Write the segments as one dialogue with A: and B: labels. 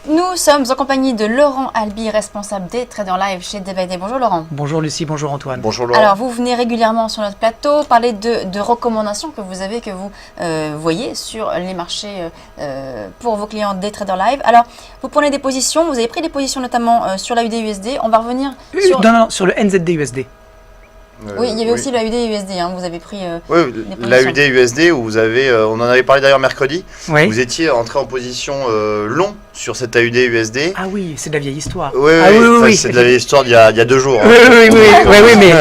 A: Nous sommes en compagnie de Laurent Albi, responsable des traders live chez Day. Bonjour Laurent.
B: Bonjour Lucie, bonjour Antoine.
C: Bonjour Laurent.
A: Alors vous venez régulièrement sur notre plateau parler de recommandations que vous avez, que vous voyez sur les marchés pour vos clients des traders live. Alors vous prenez des positions, vous avez pris des positions notamment sur l'AUD-USD. On va revenir sur...
B: Non, sur le NZD-USD.
A: Oui, il y avait aussi l'AUD-USD, hein, vous avez pris
C: l'AUD-USD où vous avez, on en avait parlé d'ailleurs mercredi,
B: Oui.
C: vous étiez entré en position long sur cet AUD-USD.
B: Ah oui, c'est de la vieille histoire.
C: Oui,
B: Ah oui.
C: c'est de la vieille histoire d'il y a 2 jours.
B: Oui, mais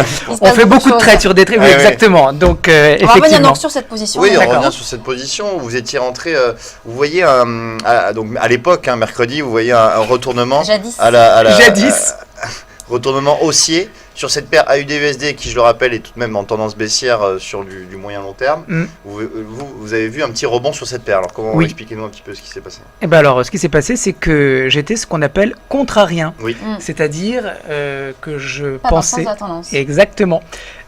B: on fait beaucoup de trades sur des trades, oui,
C: Ouais,
B: exactement. Donc,
A: On va revenir
B: effectivement.
A: donc sur cette position.
C: Oui, on
B: D'accord.
C: revient sur cette position où vous étiez rentré, vous voyez, donc à l'époque, mercredi, vous voyez un retournement
A: Jadis.
B: Jadis.
C: Retournement haussier sur cette paire AUD-USD qui, je le rappelle, est tout de même en tendance baissière sur du moyen long terme. Vous avez vu un petit rebond sur cette paire. Alors comment expliquez-nous un petit peu ce qui s'est passé?
B: Eh ben alors, ce qui s'est passé, c'est que j'étais ce qu'on appelle contrarien.
C: Oui.
B: C'est-à-dire que je
A: Pas dans le sens
B: pensais...
A: de la tendance.
B: Exactement.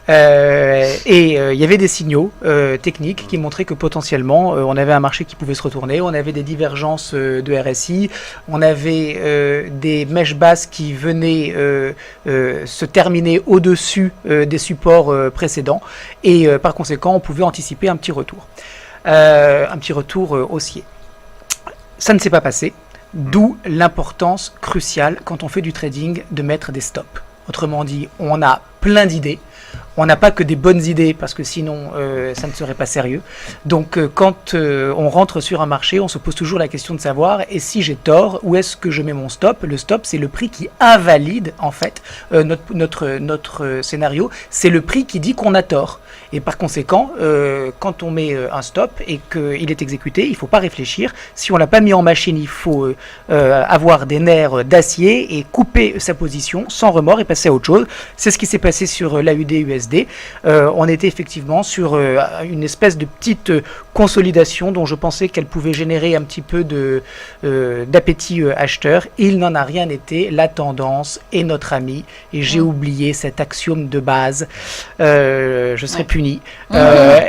B: Il y avait des signaux techniques qui montraient que potentiellement on avait un marché qui pouvait se retourner, on avait des divergences de RSI, on avait des mèches basses qui venaient se terminer au-dessus des supports précédents et par conséquent on pouvait anticiper un petit retour haussier. Ça ne s'est pas passé, d'où l'importance cruciale quand on fait du trading de mettre des stops. Autrement dit, on a plein d'idées. On n'a pas que des bonnes idées parce que sinon ça ne serait pas sérieux. Donc quand on rentre sur un marché, on se pose toujours la question de savoir et si j'ai tort, où est-ce que je mets mon stop? Le stop, c'est le prix qui invalide en fait notre scénario. C'est le prix qui dit qu'on a tort. Et par conséquent, quand on met un stop et qu'il est exécuté, il ne faut pas réfléchir. Si on ne l'a pas mis en machine, il faut avoir des nerfs d'acier et couper sa position sans remords et passer à autre chose. C'est ce qui s'est passé sur l'AUD-USD. On était effectivement sur une espèce de petite consolidation dont je pensais qu'elle pouvait générer un petit peu d'appétit acheteur. Il n'en a rien été. La tendance est notre ami. Et j'ai oublié cet axiome de base. Je serai puni.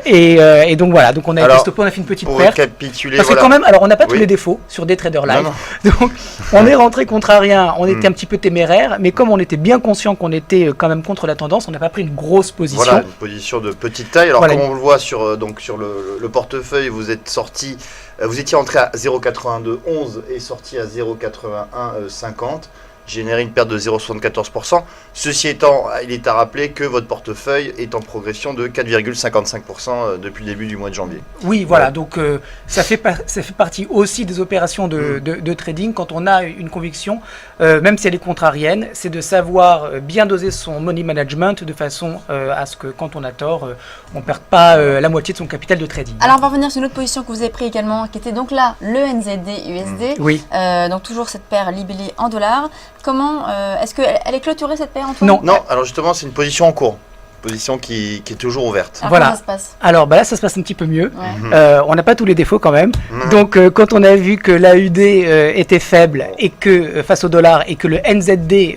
B: Et donc voilà. Donc on a été stoppé, on a fait une petite perte.
C: Récapituler,
B: parce que quand même, alors on n'a pas tous les défauts sur des traders live. Donc on est rentré contrarien. On était un petit peu téméraire. Mais comme on était bien conscient qu'on était quand même contre la tendance, on n'a pas pris une grosse position.
C: Voilà, une position de petite taille. Alors comme on le voit sur le portefeuille, vous êtes sorti, vous étiez entré à 0,8211 et sorti à 0,8150, généré une perte de 0,74%. Ceci étant, il est à rappeler que votre portefeuille est en progression de 4,55% depuis le début du mois de janvier.
B: Oui, voilà, donc ça fait partie aussi des opérations de trading. Quand on a une conviction, même si elle est contrarienne, c'est de savoir bien doser son money management de façon à ce que quand on a tort, on ne perde pas la moitié de son capital de trading.
A: Alors on va revenir sur une autre position que vous avez prise également, qui était donc là, le NZD-USD.
B: Oui.
A: Donc toujours cette paire libellée en dollars. Comment, est-ce qu'elle est clôturée cette paire, Antoine?
C: Non, alors justement c'est une position en cours. Position qui est toujours ouverte.
A: Alors,
B: voilà.
A: comment ça se passe?
B: Alors là, ça se passe un petit peu mieux. On n'a pas tous les défauts quand même. Donc quand on a vu que l'AUD était faible et que face au dollar et que le NZD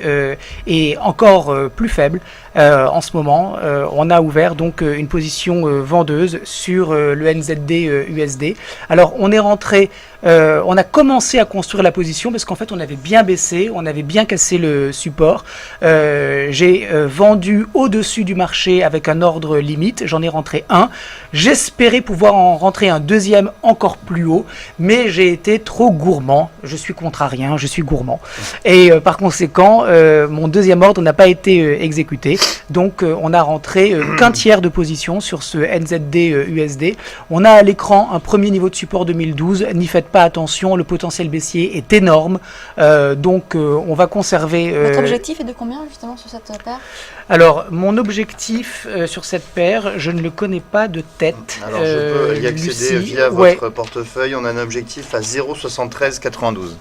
B: est encore plus faible en ce moment, on a ouvert donc une position vendeuse sur le NZD USD. Alors on est rentré, on a commencé à construire la position parce qu'en fait on avait bien baissé, on avait bien cassé le support. J'ai vendu au-dessus du marché avec un ordre limite, j'en ai rentré un. J'espérais pouvoir en rentrer un deuxième encore plus haut, mais j'ai été trop gourmand. Je suis contrarien, je suis gourmand. Et par conséquent, mon deuxième ordre n'a pas été exécuté. Donc on a rentré qu'un tiers de position sur ce NZD USD. On a à l'écran un premier niveau de support 2012. N'y faites pas attention, le potentiel baissier est énorme. Donc on va conserver...
A: Votre objectif est de combien justement sur cette paire?
B: Alors, mon objectif sur cette paire, je ne le connais pas de tête.
C: Alors, je peux y accéder via votre portefeuille. On a un objectif à 0,7392.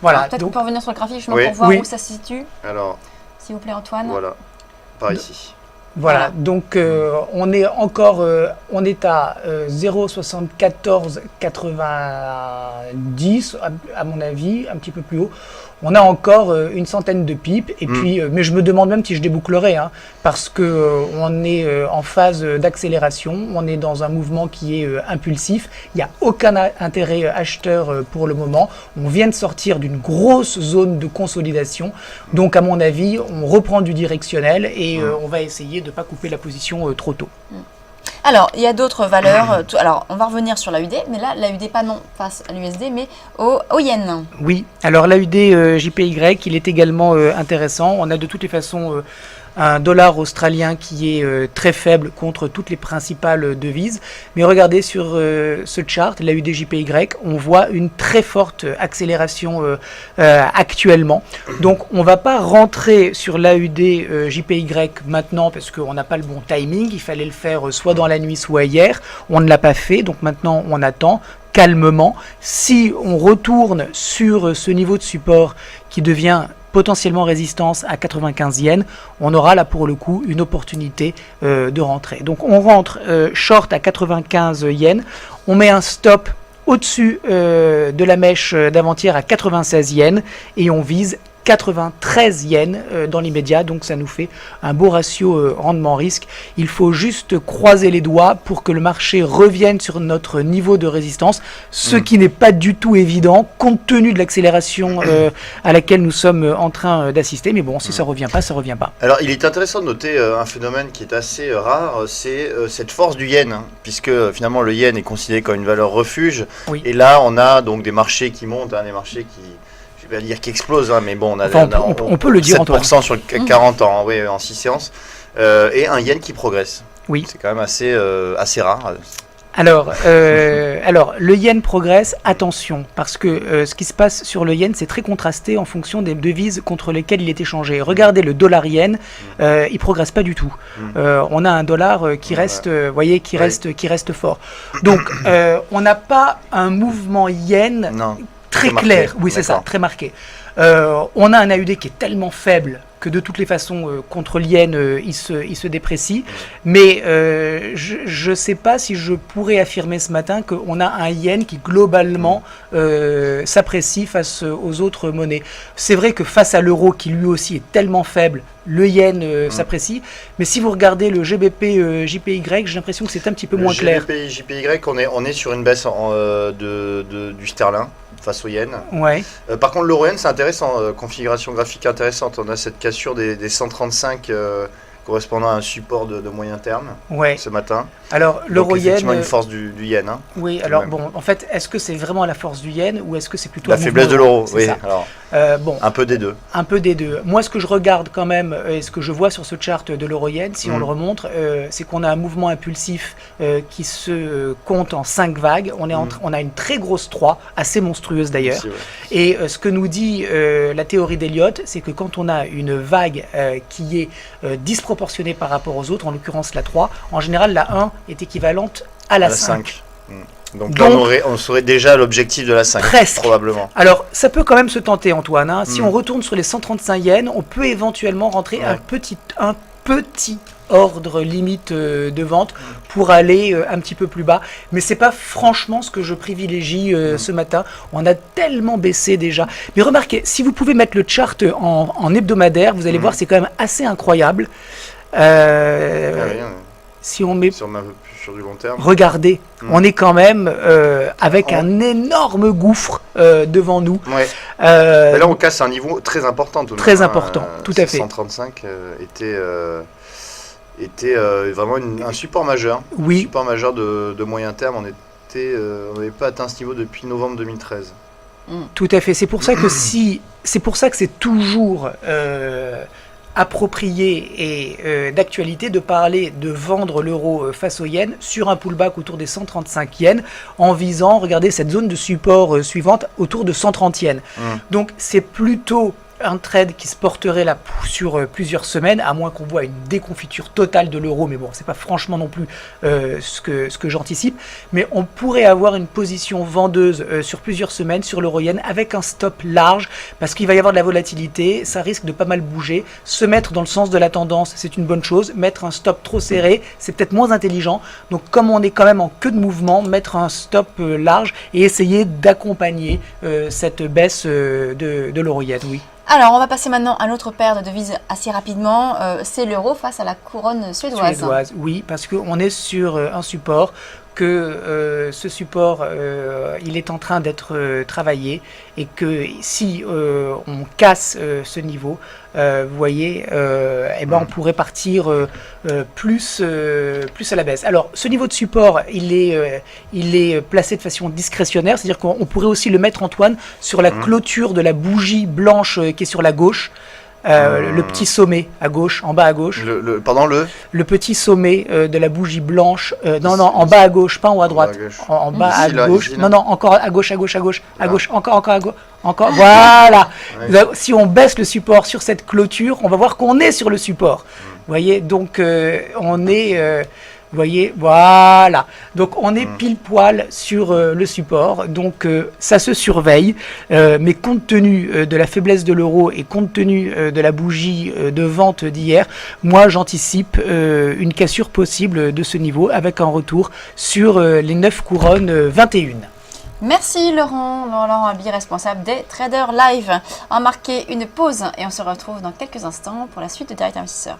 B: Voilà.
A: Peut-être qu'on
B: donc,
A: peut revenir sur le graphique justement pour voir où ça se situe.
C: Alors,
A: s'il vous plaît, Antoine.
C: Voilà, par ici.
B: Voilà, donc on est encore, on est à 0,7490 à mon avis, un petit peu plus haut. On a encore une centaine de pips, et puis, mais je me demande même si je débouclerai, hein, parce que on est en phase d'accélération, on est dans un mouvement qui est impulsif, il n'y a aucun intérêt acheteur pour le moment, on vient de sortir d'une grosse zone de consolidation, donc à mon avis, on reprend du directionnel et on va essayer de ne pas couper la position trop tôt.
A: Alors, il y a d'autres valeurs. Alors, on va revenir sur l'AUD, mais là, l'AUD pas non face à l'USD, mais au yen.
B: Oui, alors l'AUD JPY, il est également intéressant. On a de toutes les façons un dollar australien qui est très faible contre toutes les principales devises. Mais regardez sur ce chart, l'AUD JPY, on voit une très forte accélération actuellement. Donc on ne va pas rentrer sur l'AUD JPY maintenant parce qu'on n'a pas le bon timing. Il fallait le faire soit dans la nuit, soit hier. On ne l'a pas fait, donc maintenant on attend calmement. Si on retourne sur ce niveau de support qui devient potentiellement résistance à 95 yens, on aura là pour le coup une opportunité de rentrer. Donc on rentre short à 95 yens, on met un stop au-dessus de la mèche d'avant-hier à 96 yens et on vise 93 yens dans l'immédiat, donc ça nous fait un beau ratio rendement-risque. Il faut juste croiser les doigts pour que le marché revienne sur notre niveau de résistance, ce qui n'est pas du tout évident compte tenu de l'accélération à laquelle nous sommes en train d'assister. Mais bon, si ça revient pas, ça revient pas.
C: Alors il est intéressant de noter un phénomène qui est assez rare, c'est cette force du yen, hein, puisque finalement le yen est considéré comme une valeur refuge. Oui. Et là on a donc des marchés qui montent, hein, des marchés qui... Je vais dire qu'il explose, hein, mais bon,
B: on peut le dire,
C: 7% sur le CAC 40 ans, oui, en 6 séances, et un yen qui progresse.
B: Oui.
C: C'est quand même assez rare.
B: Alors, le yen progresse, attention, parce que ce qui se passe sur le yen, c'est très contrasté en fonction des devises contre lesquelles il est échangé. Regardez le dollar yen, il progresse pas du tout. On a un dollar qui reste, voyez, qui reste fort. Donc, on n'a pas un mouvement yen. Non. Très clair, oui c'est ça, très marqué. On a un AUD qui est tellement faible que de toutes les façons, contre l'yen, il se déprécie. Mais je ne sais pas si je pourrais affirmer ce matin qu'on a un yen qui globalement s'apprécie face aux autres monnaies. C'est vrai que face à l'euro qui lui aussi est tellement faible, le yen s'apprécie. Mais si vous regardez le GBP JPY, j'ai l'impression que c'est un petit peu moins clair.
C: Le GBP JPY, on est sur une baisse du sterling face au yen.
B: Ouais.
C: Par contre, l'euro yen, c'est intéressant, configuration graphique intéressante. On a cette cassure des 135 correspondant à un support de moyen terme ce matin.
B: Alors, l'euro yen.
C: Effectivement, une force du yen. Hein,
B: oui, alors bon, en fait, est-ce que c'est vraiment la force du yen ou est-ce que c'est plutôt
C: la faiblesse de l'euro? Oui, alors.
B: Bon,
C: un peu des deux.
B: Un peu des deux. Moi, ce que je regarde quand même, et ce que je vois sur ce chart de l'euro-yen, si on le remonte, c'est qu'on a un mouvement impulsif qui se compte en 5 vagues. On a une très grosse 3, assez monstrueuse d'ailleurs. Et ce que nous dit la théorie d'Elliott, c'est que quand on a une vague qui est disproportionnée par rapport aux autres, en l'occurrence la 3, en général la 1 est équivalente à la 5.
C: Donc là, on saurait déjà l'objectif de la 5,
B: presque,
C: probablement.
B: Alors, ça peut quand même se tenter, Antoine. Hein. Si on retourne sur les 135 yens, on peut éventuellement rentrer un petit ordre limite de vente pour aller un petit peu plus bas. Mais c'est pas franchement ce que je privilégie ce matin. On a tellement baissé déjà. Mais remarquez, si vous pouvez mettre le chart en hebdomadaire, vous allez voir, c'est quand même assez incroyable. Si on met...
C: Sur du long terme.
B: Regardez, on est quand même avec un énorme gouffre devant nous.
C: Ouais. Mais là, on casse un niveau très important.
B: Très important, tout à fait.
C: 135 était vraiment un support majeur.
B: Oui.
C: Un support majeur de moyen terme. On n'avait pas atteint ce niveau depuis novembre 2013.
B: Tout à fait. C'est pour ça que c'est toujours approprié et d'actualité de parler de vendre l'euro face au yen sur un pullback autour des 135 yens en visant, regardez, cette zone de support suivante autour de 130 yens. Donc c'est plutôt un trade qui se porterait là sur plusieurs semaines, à moins qu'on voit une déconfiture totale de l'euro, mais bon, c'est pas franchement non plus ce que j'anticipe, mais on pourrait avoir une position vendeuse sur plusieurs semaines sur l'euro-yen avec un stop large, parce qu'il va y avoir de la volatilité, ça risque de pas mal bouger. Se mettre dans le sens de la tendance, c'est une bonne chose. Mettre un stop trop serré, c'est peut-être moins intelligent. Donc comme on est quand même en queue de mouvement, mettre un stop large et essayer d'accompagner cette baisse de l'euro-yen, oui.
A: Alors, on va passer maintenant à l'autre paire de devises assez rapidement. C'est l'euro face à la couronne suédoise.
B: Oui, parce qu'on est sur un support ce support, il est en train d'être travaillé et que si on casse ce niveau, vous voyez, on pourrait partir plus à la baisse. Alors, ce niveau de support, il est placé de façon discrétionnaire, c'est-à-dire qu'on pourrait aussi le mettre, Antoine, sur la clôture de la bougie blanche qui est sur la gauche. Le petit sommet à gauche, en bas à gauche. Le petit sommet de la bougie blanche. En bas à gauche, pas en haut à droite. En bas à gauche. Encore à gauche, encore à gauche. Voilà. Ouais. Si on baisse le support sur cette clôture, on va voir qu'on est sur le support. Vous voyez, donc on est. Vous voyez, voilà. Donc on est pile poil sur le support. Donc ça se surveille. Mais compte tenu de la faiblesse de l'euro et compte tenu de la bougie de vente d'hier, moi j'anticipe une cassure possible de ce niveau avec un retour sur les 9 couronnes 21.
A: Merci Laurent Albi, responsable des Traders Live. On va marquer une pause et on se retrouve dans quelques instants pour la suite de Direct Investisseur.